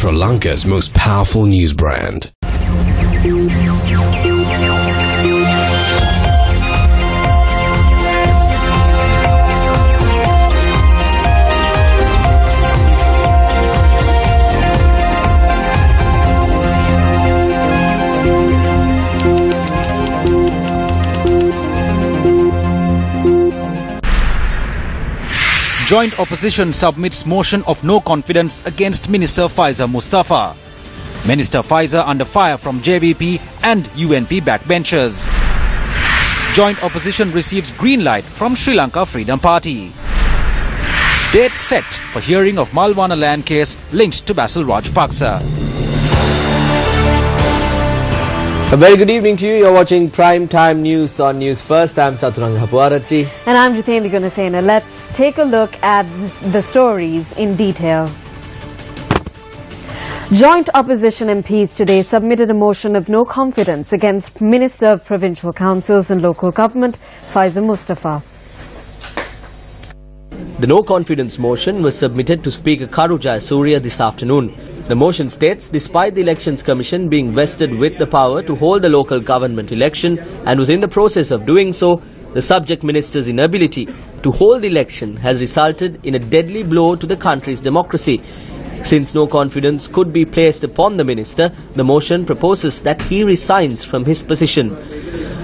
Sri Lanka's most powerful news brand. Joint opposition submits motion of no confidence against Minister Faiza Mustafa. Minister Faiza under fire from JVP and UNP backbenchers. Joint opposition receives green light from Sri Lanka Freedom Party. Date set for hearing of Malwana land case linked to Basil Rajapaksa. A very good evening to you. You're watching Prime Time News on News First. I'm Chaturanga Hapuarachi. And I'm Jitendi Gunasena. Let's take a look at the stories in detail. Joint opposition MPs today submitted a motion of no confidence against Minister of Provincial Councils and Local Government, Faiza Mustafa. The no confidence motion was submitted to Speaker Karu Jayasuriya this afternoon. The motion states, despite the Elections Commission being vested with the power to hold the local government election and was in the process of doing so, the subject minister's inability to hold the election has resulted in a deadly blow to the country's democracy. Since no confidence could be placed upon the minister, the motion proposes that he resigns from his position.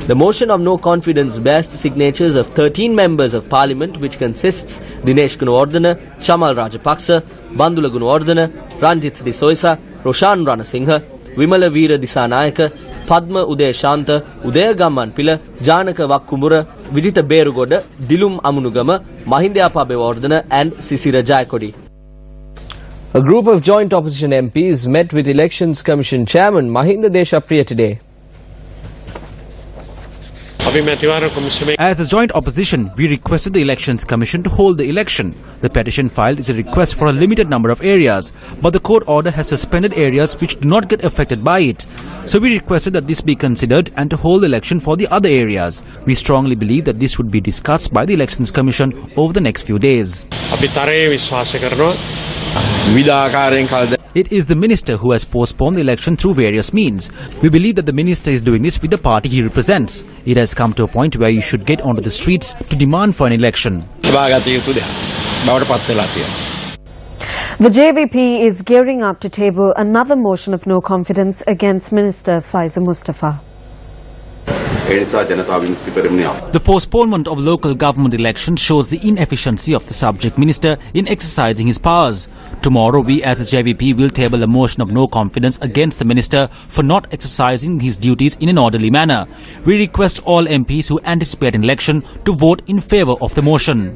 The motion of no confidence bears the signatures of 13 members of parliament, which consists Dinesh Gunawardena, Chamal Rajapaksa, Bandula Gunawardena, Ranjith Disoisa, Roshan Ranasinghe, Wimala Veera Disanayaka, Padma Uday Shanta, Udaya Gamman Pila, Janaka Wakkumura, Vijita Berugoda, Dilum Amunugama, Mahindayapa Bewardena and Sisira Jayakodi. A group of joint opposition MPs met with Elections Commission Chairman Mahinda Deshapriya today. As the joint opposition, we requested the Elections Commission to hold the election. The petition filed is a request for a limited number of areas, but the court order has suspended areas which do not get affected by it. So we requested that this be considered and to hold the election for the other areas. We strongly believe that this would be discussed by the Elections Commission over the next few days. It is the minister who has postponed the election through various means. We believe that the minister is doing this with the party he represents. It has come to a point where you should get onto the streets to demand for an election. The JVP is gearing up to table another motion of no confidence against Minister Faiza Mustafa. The postponement of local government elections shows the inefficiency of the subject minister in exercising his powers. Tomorrow, we as the JVP will table a motion of no confidence against the minister for not exercising his duties in an orderly manner. We request all MPs who anticipate an election to vote in favour of the motion.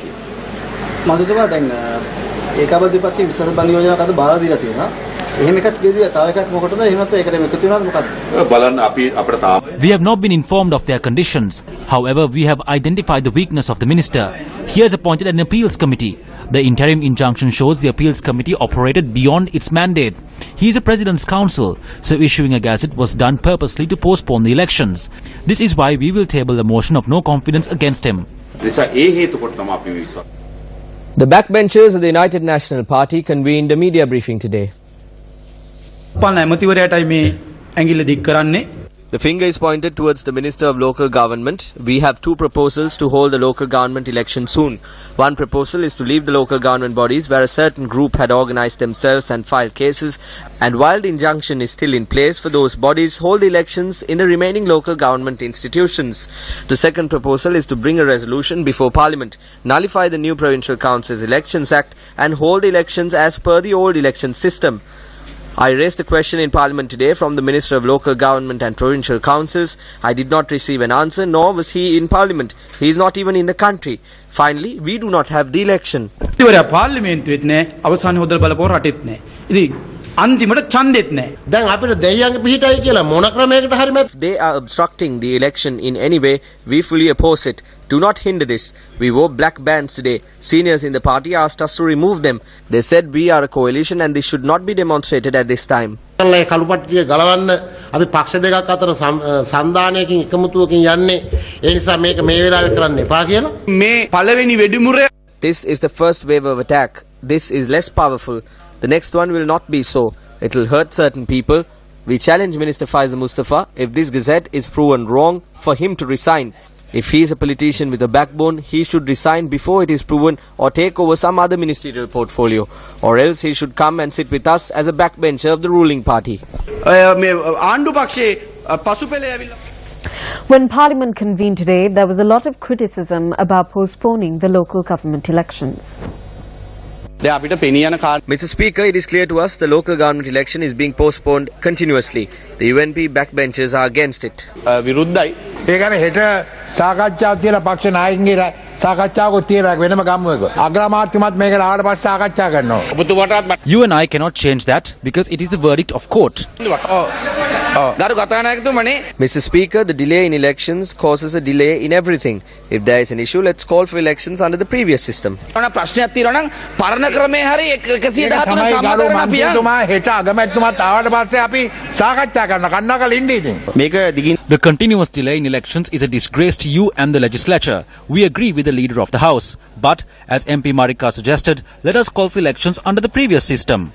We have not been informed of their conditions. However, we have identified the weakness of the minister. He has appointed an appeals committee. The interim injunction shows the appeals committee operated beyond its mandate. He is a president's counsel, so issuing a gazette was done purposely to postpone the elections. This is why we will table a motion of no confidence against him. The backbenchers of the United National Party convened a media briefing today. The finger is pointed towards the Minister of Local Government. We have two proposals to hold the local government election soon. One proposal is to leave the local government bodies where a certain group had organized themselves and filed cases, and while the injunction is still in place for those bodies, hold the elections in the remaining local government institutions. The second proposal is to bring a resolution before Parliament, nullify the new Provincial Councils Elections Act and hold elections as per the old election system. I raised the question in Parliament today from the Minister of Local Government and Provincial Councils. I did not receive an answer, nor was he in Parliament. He is not even in the country. Finally, we do not have the election. If they are obstructing the election in any way, we fully oppose it. Do not hinder this. We wore black bands today. Seniors in the party asked us to remove them. They said we are a coalition and this should not be demonstrated at this time. This is the first wave of attack. This is less powerful. The next one will not be so. It will hurt certain people. We challenge Minister Faiza Mustafa, if this gazette is proven wrong, for him to resign. If he is a politician with a backbone, he should resign before it is proven or take over some other ministerial portfolio. Or else he should come and sit with us as a backbencher of the ruling party. When Parliament convened today, there was a lot of criticism about postponing the local government elections. Mr. Speaker, it is clear to us the local government election is being postponed continuously. The UNP backbenchers are against it. You and I cannot change that because it is the verdict of court. Mr. Speaker, the delay in elections causes a delay in everything. If there is an issue, let's call for elections under the previous system. The continuous delay in elections is a disgrace to you and the legislature. We agree with the leader of the House. But, as MP Marika suggested, let us call for elections under the previous system.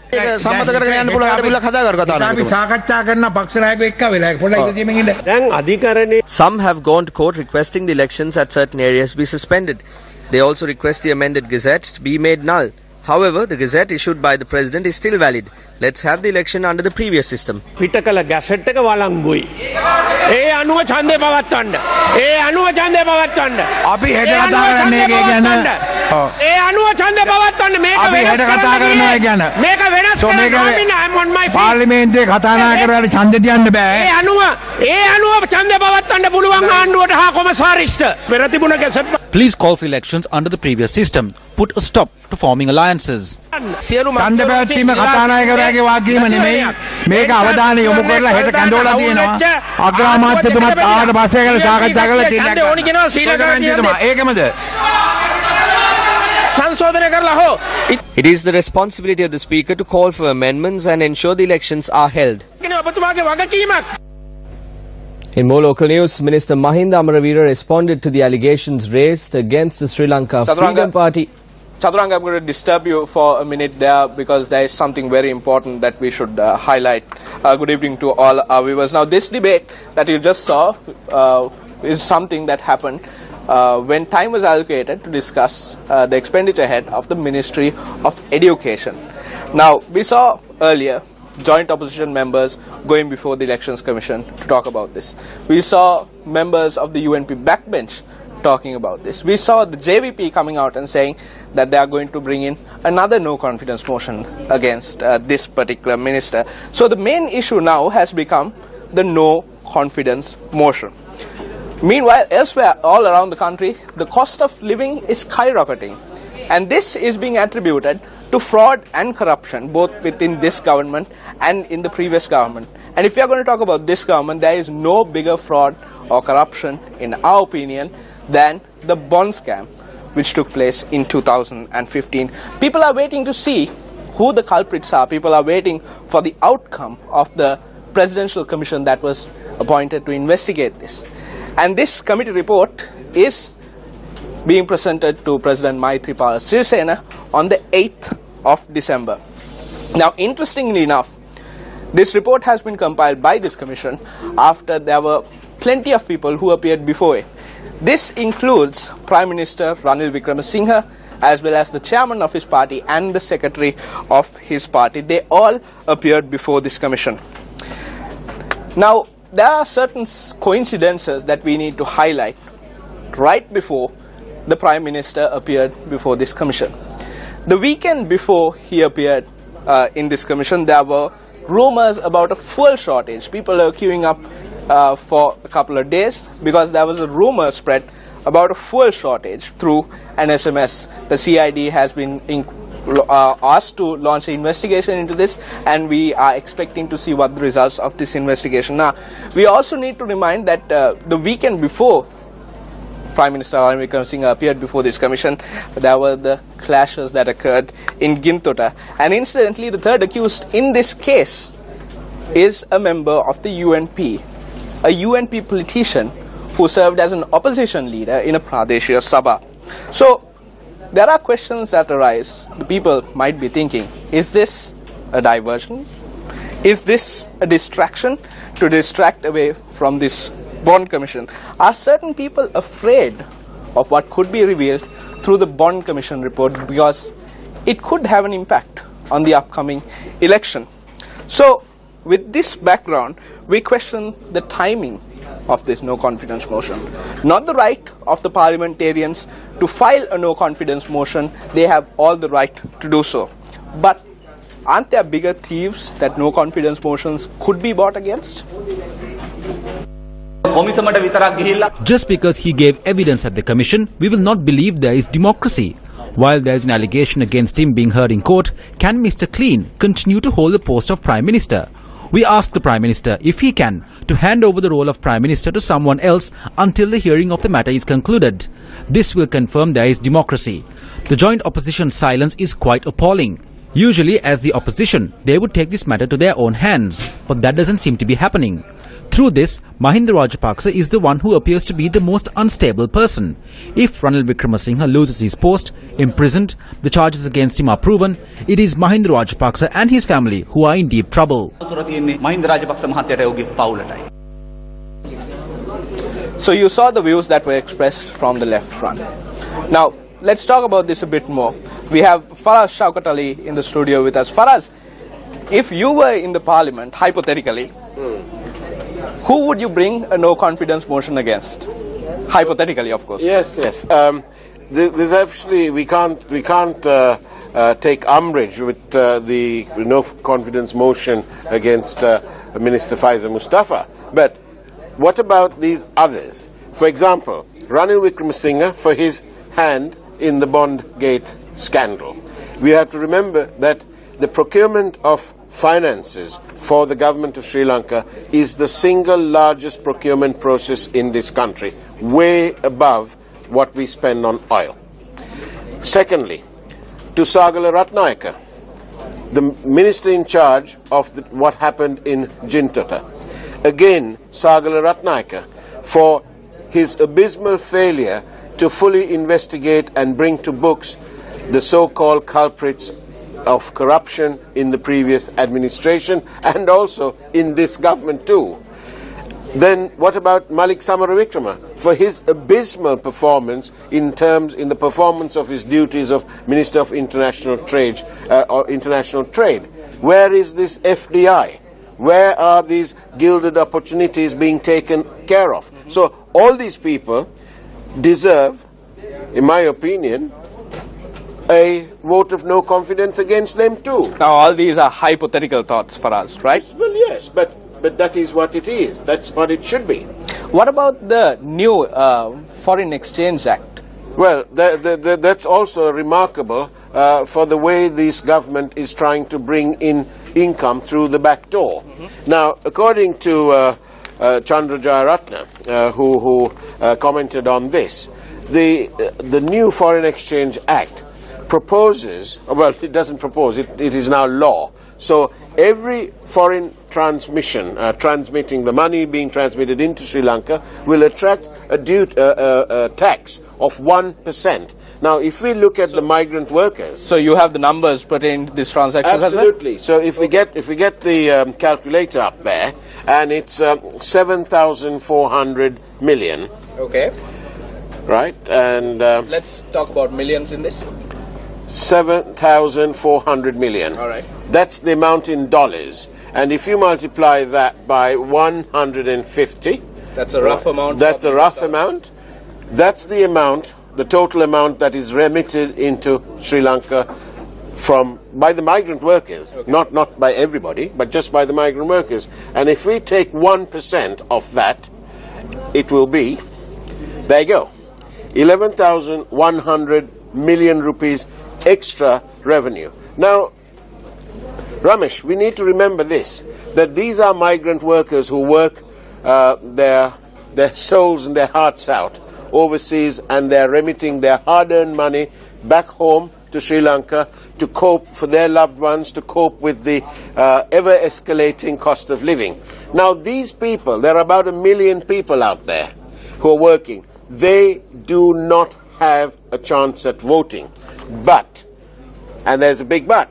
Some have gone to court requesting the elections at certain areas be suspended. They also request the amended gazette to be made null. However, the gazette issued by the President is still valid. Let's have the election under the previous system. Please call for elections under the previous system. Put a stop to forming alliances. It is the responsibility of the Speaker to call for amendments and ensure the elections are held. In more local news, Minister Mahinda Amaraveera responded to the allegations raised against the Sri Lanka Freedom Party. Chaturanga, I'm going to disturb you for a minute there because there is something very important that we should highlight. Good evening to all our viewers. Now, this debate that you just saw is something that happened when time was allocated to discuss the expenditure head of the Ministry of Education. Now, we saw earlier joint opposition members going before the Elections Commission to talk about this. We saw members of the UNP backbench talking about this. We saw the JVP coming out and saying that they are going to bring in another no confidence motion against this particular minister. So the main issue now has become the no confidence motion. Meanwhile, elsewhere all around the country, the cost of living is skyrocketing. And this is being attributed to fraud and corruption, both within this government and in the previous government. And if we are going to talk about this government, there is no bigger fraud or corruption, in our opinion, than the bond scam which took place in 2015. People are waiting to see who the culprits are. People are waiting for the outcome of the presidential commission that was appointed to investigate this. And this committee report is being presented to President Maithripala Sirisena on the 8th of December. Now, interestingly enough, this report has been compiled by this commission after there were plenty of people who appeared before it. This includes Prime Minister Ranil Wickremesinghe, as well as the chairman of his party and the secretary of his party. They all appeared before this commission. Now, there are certain coincidences that we need to highlight right before the Prime Minister appeared before this commission. The weekend before he appeared in this commission, there were rumors about a fuel shortage. People are queuing up for a couple of days because there was a rumor spread about a fuel shortage through an SMS. The CID has been asked to launch an investigation into this, and we are expecting to see what the results of this investigation are. We also need to remind that the weekend before Prime Minister Ranil Wickremesinghe appeared before this commission, there were the clashes that occurred in Gintota. And incidentally, the third accused in this case is a member of the UNP, a UNP politician who served as an opposition leader in a Pradeshia Sabha. So, there are questions that arise. The people might be thinking, is this a diversion? Is this a distraction to distract away from this bond commission? Are certain people afraid of what could be revealed through the bond commission report because it could have an impact on the upcoming election? So with this background, we question the timing of this no confidence motion. Not the right of the parliamentarians to file a no confidence motion. They have all the right to do so. But aren't there bigger thieves that no confidence motions could be bought against? Just because he gave evidence at the commission, we will not believe there is democracy. While there is an allegation against him being heard in court, can Mr. Clean continue to hold the post of Prime Minister? We ask the Prime Minister, if he can, to hand over the role of Prime Minister to someone else until the hearing of the matter is concluded. This will confirm there is democracy. The joint opposition's silence is quite appalling. Usually, as the opposition, they would take this matter to their own hands, but that doesn't seem to be happening. Through this, Mahinda Rajapaksa is the one who appears to be the most unstable person. If Ranil Wickremesinghe loses his post, imprisoned, the charges against him are proven, it is Mahinda Rajapaksa and his family who are in deep trouble. So you saw the views that were expressed from the left front. Now, let's talk about this a bit more. We have Faraz Shaukat Ali in the studio with us. Faraz, if you were in the parliament, hypothetically, who would you bring a no confidence motion against? Hypothetically, of course. Yes. There's actually, we can't take umbrage with the no confidence motion against Minister Faiza Mustafa. But what about these others? For example, Ranil Wickremesinghe for his hand in the Bondgate scandal. We have to remember that the procurement of finances for the government of Sri Lanka is the single largest procurement process in this country, way above what we spend on oil. Secondly, to Sagala Ratnayaka, the minister in charge of what happened in Jintota. Again, Sagala Ratnayaka, for his abysmal failure to fully investigate and bring to books the so-called culprits of corruption in the previous administration and also in this government too. Then what about Malik Samaravikrama for his abysmal performance in the performance of his duties of Minister of International Trade Where is this FDI? Where are these gilded opportunities being taken care of? So all these people deserve, in my opinion, a vote of no confidence against them too. Now all these are hypothetical thoughts for us, right? Well, yes, but that is what it is. That's what it should be. What about the new Foreign Exchange Act? Well, that's also remarkable for the way this government is trying to bring in income through the back door. Now, according to Chandra Jayaratne, who commented on this, the new Foreign Exchange Act proposes, well, it doesn't propose, it is now law. So every foreign transmission, transmitting the money being transmitted into Sri Lanka, will attract a tax of 1%. Now, if we look at the migrant workers, so you have the numbers pertaining to these transactions. Absolutely. As well? So if we get the calculator up there, and it's 7,400 million. Okay. Right, and let's talk about millions in this. 7,400 million. All right. That's the amount in dollars. And if you multiply that by 150... That's a rough amount. That's a rough amount. That's the amount, the total amount that is remitted into Sri Lanka by the migrant workers. Okay. Not by everybody, but just by the migrant workers. And if we take 1% of that, it will be, there you go, 11,100 million rupees extra revenue. Now, Ramesh, we need to remember this, that these are migrant workers who work their souls and their hearts out overseas, and they're remitting their hard-earned money back home to Sri Lanka to cope for their loved ones, to cope with the ever-escalating cost of living. Now, these people, there are about 1 million people out there who are working. They do not have a chance at voting. But, and there's a big but,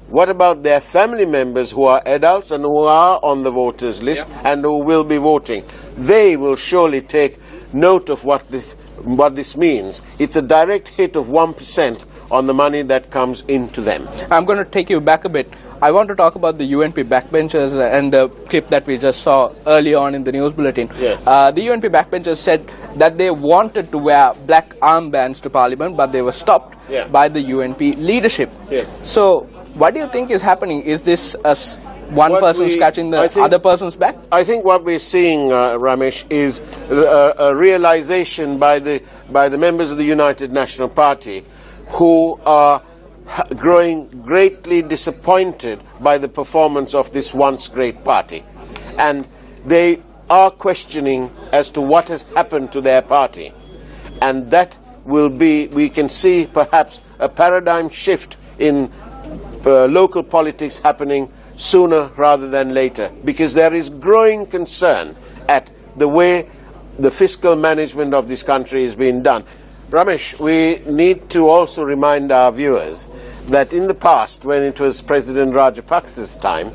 what about their family members who are adults and who are on the voters list and who will be voting? They will surely take note of what this means. It's a direct hit of 1% on the money that comes into them. I'm going to take you back a bit. I want to talk about the UNP backbenchers and the clip that we just saw early on in the news bulletin. Yes. The UNP backbenchers said that they wanted to wear black armbands to Parliament, but they were stopped by the UNP leadership. Yes. So, what do you think is happening? Is this one person scratching the other person's back? I think what we're seeing, Ramesh, is a realization by the members of the United National Party who are growing greatly disappointed by the performance of this once great party. And they are questioning as to what has happened to their party. And that will be, we can see perhaps a paradigm shift in local politics happening sooner rather than later, because there is growing concern at the way the fiscal management of this country is being done. Ramesh, we need to also remind our viewers that in the past, when it was President Rajapaksa's time,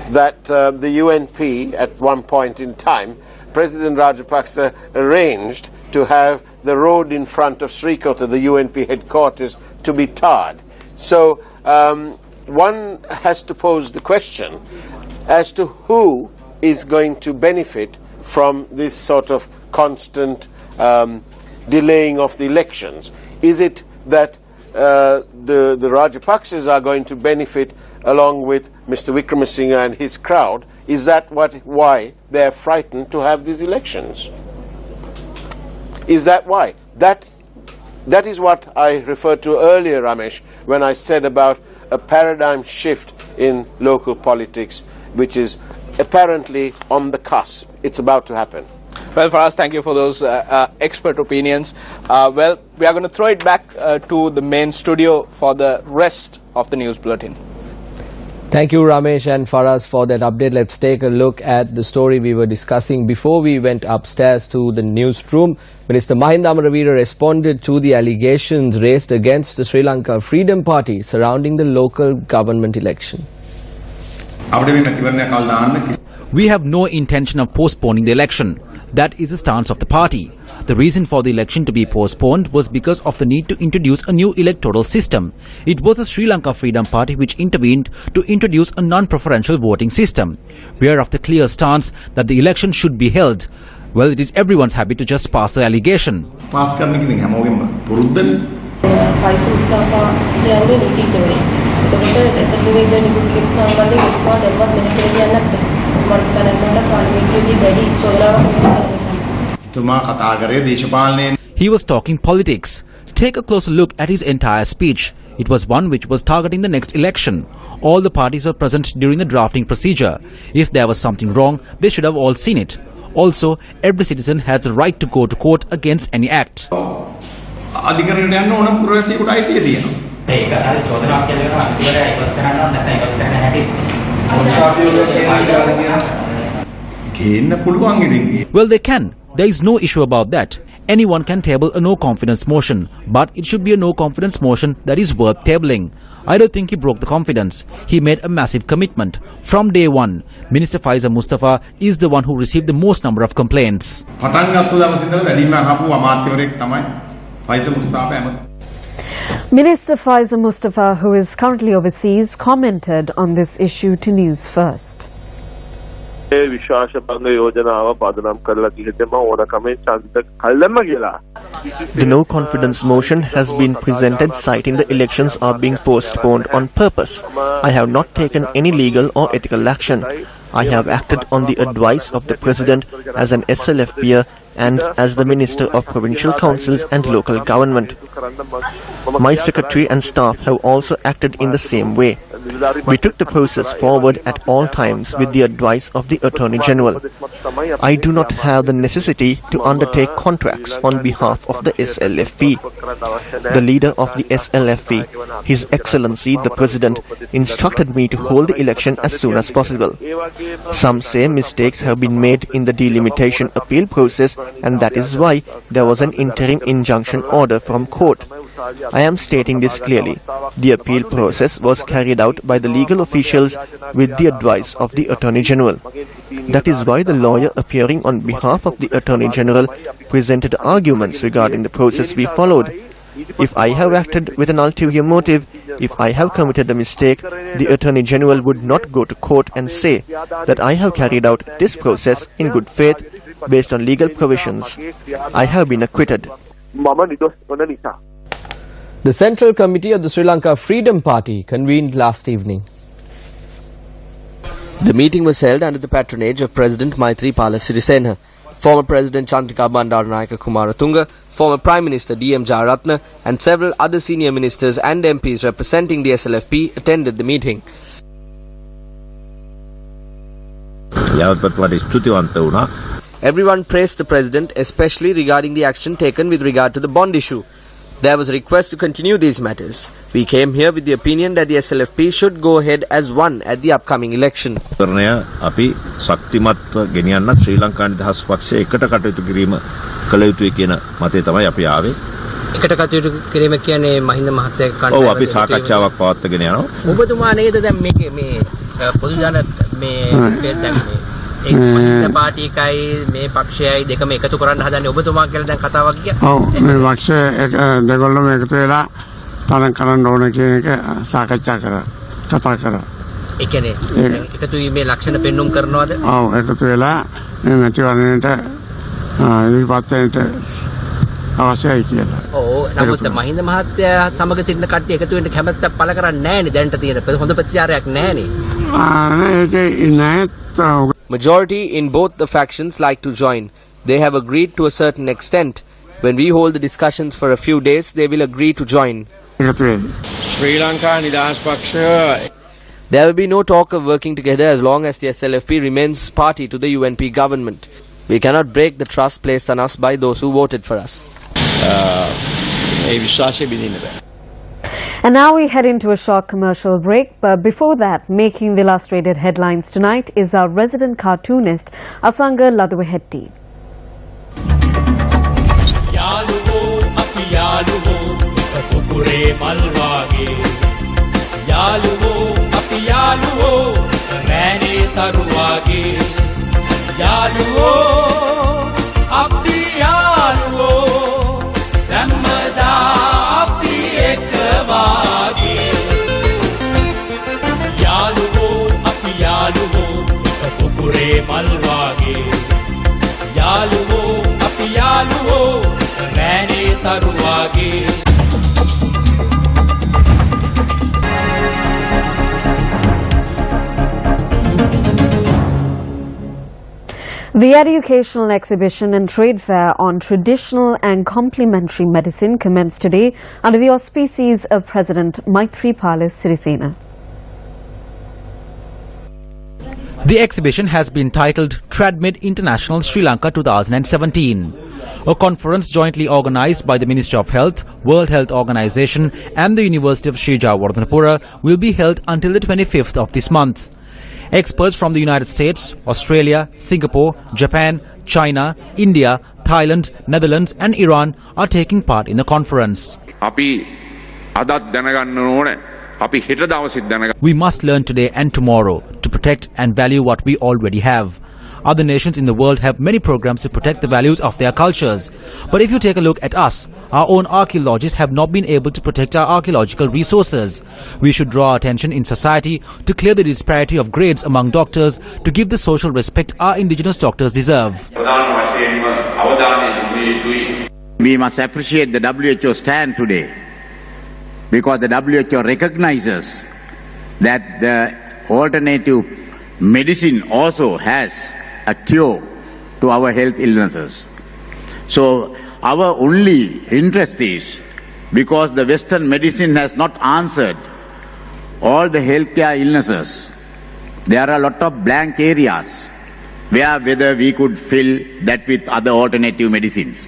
that the UNP, at one point in time, President Rajapaksa arranged to have the road in front of Srikota, the UNP headquarters, to be tarred. So one has to pose the question as to who is going to benefit from this sort of constant delaying of the elections. Is it that the Rajapaksas are going to benefit along with Mr. Wickremesinghe and his crowd? Is that why they're frightened to have these elections? Is that why? That is what I referred to earlier, Ramesh, when I said about a paradigm shift in local politics, which is apparently on the cusp. It's about to happen. Well, Faraz, thank you for those expert opinions. Well, we are going to throw it back to the main studio for the rest of the news bulletin. Thank you, Ramesh and Faraz, for that update. Let's take a look at the story we were discussing before we went upstairs to the newsroom. Minister Mahinda Amaravira responded to the allegations raised against the Sri Lanka Freedom Party surrounding the local government election. We have no intention of postponing the election. That is the stance of the party. The reason for the election to be postponed was because of the need to introduce a new electoral system. It was the Sri Lanka Freedom Party which intervened to introduce a non-preferential voting system. We are of the clear stance that the election should be held. Well, it is everyone's habit to just pass the allegation. He was talking politics. Take a closer look at his entire speech. It was one which was targeting the next election. All the parties were present during the drafting procedure. If there was something wrong, they should have all seen it. Also, every citizen has the right to go to court against any act. Well, they can. There is no issue about that. Anyone can table a no-confidence motion, but it should be a no-confidence motion that is worth tabling. I don't think he broke the confidence. He made a massive commitment. From day one, Minister Faiza Mustafa is the one who received the most number of complaints. Minister Faiza Mustafa, who is currently overseas, commented on this issue to Newsfirst. The no-confidence motion has been presented citing the elections are being postponed on purpose. I have not taken any legal or ethical action. I have acted on the advice of the President as an SLF peer and as the Minister of Provincial Councils and Local Government. My secretary and staff have also acted in the same way. We took the process forward at all times with the advice of the Attorney General. I do not have the necessity to undertake contracts on behalf of the SLFP. The leader of the SLFP, His Excellency the President, instructed me to hold the election as soon as possible. Some say mistakes have been made in the delimitation appeal process, and that is why there was an interim injunction order from court. I am stating this clearly. The appeal process was carried out by the legal officials with the advice of the Attorney General. That is why the lawyer appearing on behalf of the Attorney General presented arguments regarding the process we followed. If I have acted with an ulterior motive, if I have committed a mistake, the Attorney General would not go to court and say that I have carried out this process in good faith based on legal provisions. I have been acquitted. The Central Committee of the Sri Lanka Freedom Party convened last evening. The meeting was held under the patronage of President Maithripala Sirisena. Former President Chandrika Bandaranaike Kumaratunga, former Prime Minister D.M. Jayaratne and several other senior ministers and MPs representing the SLFP attended the meeting. Everyone praised the President, especially regarding the action taken with regard to the bond issue. There was a request to continue these matters. We came here with the opinion that the SLFP should go ahead as one at the upcoming election. අපි ශක්තිමත්ව ගෙනියන්නත් ශ්‍රී ලංකා නිදහස් පක්ෂය එකට කටයුතු කිරීම කළ යුතුයි කියන මතය තමයි අපි ආවේ. එකට කටයුතු කිරීම කියන්නේ මහින්ද මහත්තයාගේ කණ්ඩායම. ඔව් අපි සාකච්ඡාවක් පවත්වාගෙන යනවා. ඔබතුමා නේද දැන් මේකේ මේ පොදු ජන මේ දැන් මේ එක් මහින්ද පාටි එකයි මේ පක්ෂයයි දෙකම එකතු කරන්න හදන්නේ ඔබතුමා කියලා දැන් කතාවක් ගියා. ඔව් මේ පක්ෂ දෙගොල්ලම එකතු වෙලා තරම් කරන්න ඕන කියන එක සාකච්ඡා කරා කතා කරා. ඒ කියන්නේ එකතු වීමේ ලක්ෂණ පෙන්눔 කරනවද? ඔව් එකතු වෙලා මේ මැතිවරණයට ඉදිරිපත් වෙන්න අවශ්‍යයි කියලා. ඔව් නමුත් මහින්ද මහත්තයා සමග සිටින කට්ටිය එකතු වෙන්න කැමැත්තක් පළ කරන්නේ නැහැනේ දැනට තියෙන හොඳ ප්‍රතිචාරයක් නැහැනේ. ඒකේ නැහැ. Majority in both the factions like to join. They have agreed to a certain extent. When we hold the discussions for a few days, they will agree to join. Sri Lanka Nidahaas Paksha. There will be no talk of working together as long as the SLFP remains party to the UNP government. We cannot break the trust placed on us by those who voted for us. And now we head into a short commercial break, but before that, making the illustrated headlines tonight is our resident cartoonist, Asanga Laduwehetti. The educational exhibition and trade fair on traditional and complementary medicine commenced today under the auspices of President Maithripala Sirisena. The exhibition has been titled TradMed International Sri Lanka 2017. A conference jointly organized by the Ministry of Health, World Health Organization and the University of Sri Jayawardhanapura will be held until the 25th of this month. Experts from the United States, Australia, Singapore, Japan, China, India, Thailand, Netherlands and Iran are taking part in the conference. We must learn today and tomorrow to protect and value what we already have. Other nations in the world have many programs to protect the values of their cultures. But if you take a look at us, our own archaeologists have not been able to protect our archaeological resources. We should draw attention in society to clear the disparity of grades among doctors to give the social respect our indigenous doctors deserve. We must appreciate the WHO stand today, because the WHO recognizes that the alternative medicine also has a cure to our health illnesses. So our only interest is, because the Western medicine has not answered all the healthcare illnesses, there are a lot of blank areas whether we could fill that with other alternative medicines.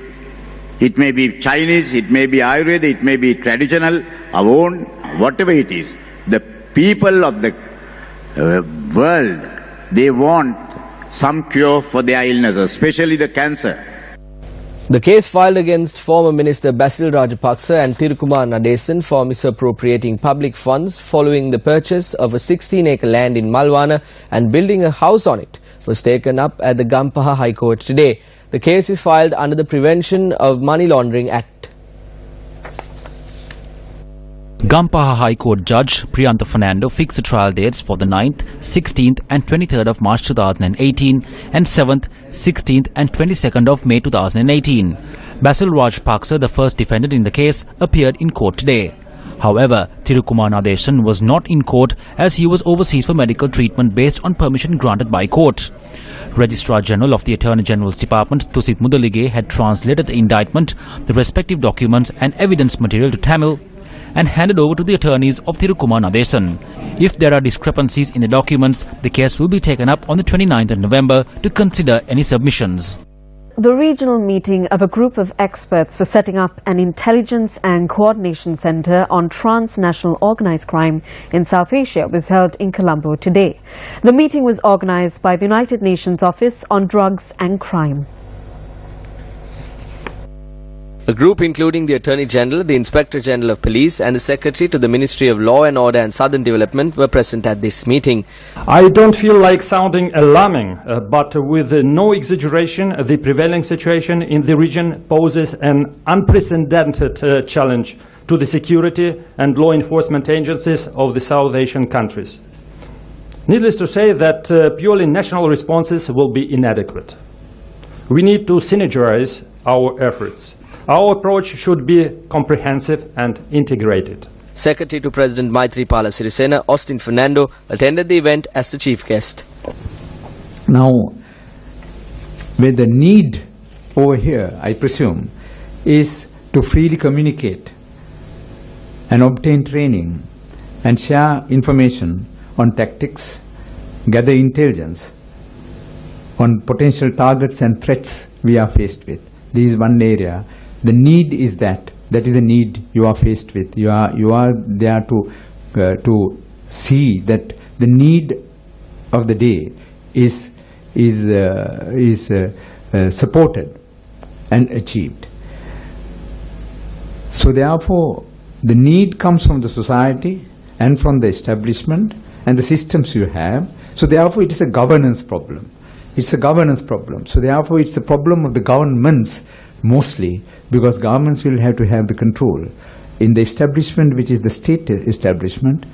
It may be Chinese, it may be Ayurveda, it may be traditional, our own, whatever it is. The people of the world, they want some cure for their illnesses, especially the cancer. The case filed against former Minister Basil Rajapaksa and Thirukumar Nadesan for misappropriating public funds following the purchase of a 16-acre land in Malwana and building a house on it was taken up at the Gampaha High Court today. The case is filed under the Prevention of Money Laundering Act. Gampaha High Court Judge Priyantha Fernando fixed the trial dates for the 9th, 16th and 23rd of March 2018 and 7th, 16th and 22nd of May 2018. Basil Rajapaksa, the first defendant in the case, appeared in court today. However, Thirukumar Nadesan was not in court as he was overseas for medical treatment based on permission granted by court. Registrar General of the Attorney General's Department, Thusit Mudalige, had translated the indictment, the respective documents and evidence material to Tamil and handed over to the attorneys of Thirukumar Nadesan. If there are discrepancies in the documents, the case will be taken up on the 29th of November to consider any submissions. The regional meeting of a group of experts for setting up an intelligence and coordination centre on transnational organised crime in South Asia was held in Colombo today. The meeting was organised by the United Nations Office on Drugs and Crime. A group including the Attorney General, the Inspector General of Police and the Secretary to the Ministry of Law and Order and Southern Development were present at this meeting. I don't feel like sounding alarming, but with no exaggeration, the prevailing situation in the region poses an unprecedented challenge to the security and law enforcement agencies of the South Asian countries. Needless to say that purely national responses will be inadequate. We need to synergize our efforts. Our approach should be comprehensive and integrated. Secretary to President Maithripala Sirisena, Austin Fernando, attended the event as the chief guest. Now, where the need over here, I presume, is to freely communicate and obtain training and share information on tactics, gather intelligence on potential targets and threats we are faced with. This is one area. The need is that is the need you are faced with. You are there to see that the need of the day is supported and achieved. So therefore, the need comes from the society and from the establishment and the systems you have. So therefore, it is a governance problem. It's a governance problem. So therefore, it's a problem of the governments mostly, because governments will have to have the control in the establishment, which is the state establishment,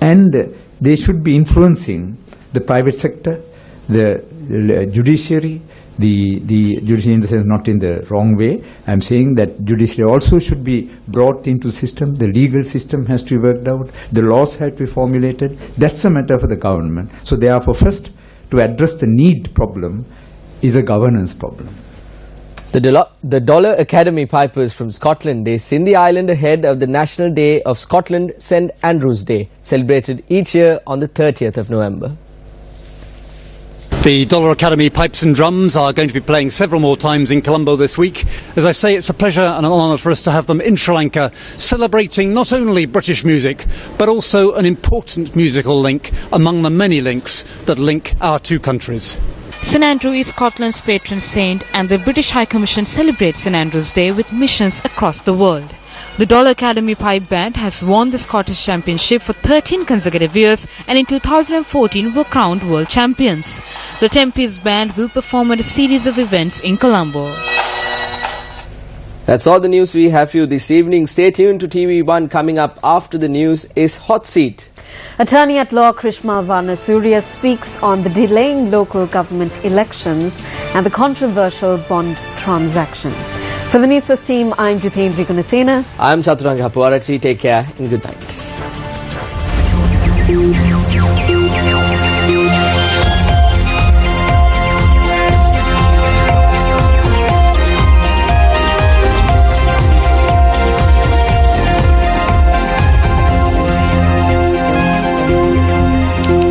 and they should be influencing the private sector, the judiciary, the judiciary in the sense not in the wrong way. I'm saying that judiciary also should be brought into the system, the legal system has to be worked out, the laws have to be formulated. That's a matter for the government. So therefore, first, to address the need problem is a governance problem. The Dollar Academy Pipers from Scotland Day sing the island ahead of the National Day of Scotland, St Andrew's Day, celebrated each year on the 30th of November. The Dollar Academy Pipes and Drums are going to be playing several more times in Colombo this week. As I say, it's a pleasure and an honour for us to have them in Sri Lanka, celebrating not only British music, but also an important musical link among the many links that link our two countries. St Andrew is Scotland's patron saint, and the British High Commission celebrates St Andrew's Day with missions across the world. The Dollar Academy Pipe Band has won the Scottish Championship for 13 consecutive years and in 2014 were crowned world champions. The Tempest Band will perform at a series of events in Colombo. That's all the news we have for you this evening. Stay tuned to TV1. Coming up after the news is Hot Seat. Attorney at Law Krishma Varnasurya speaks on the delaying local government elections and the controversial bond transaction. For the Newsfirst team, I'm Jitendri Gunasena. I'm Chaturanga Hapuarachi. Take care and good night.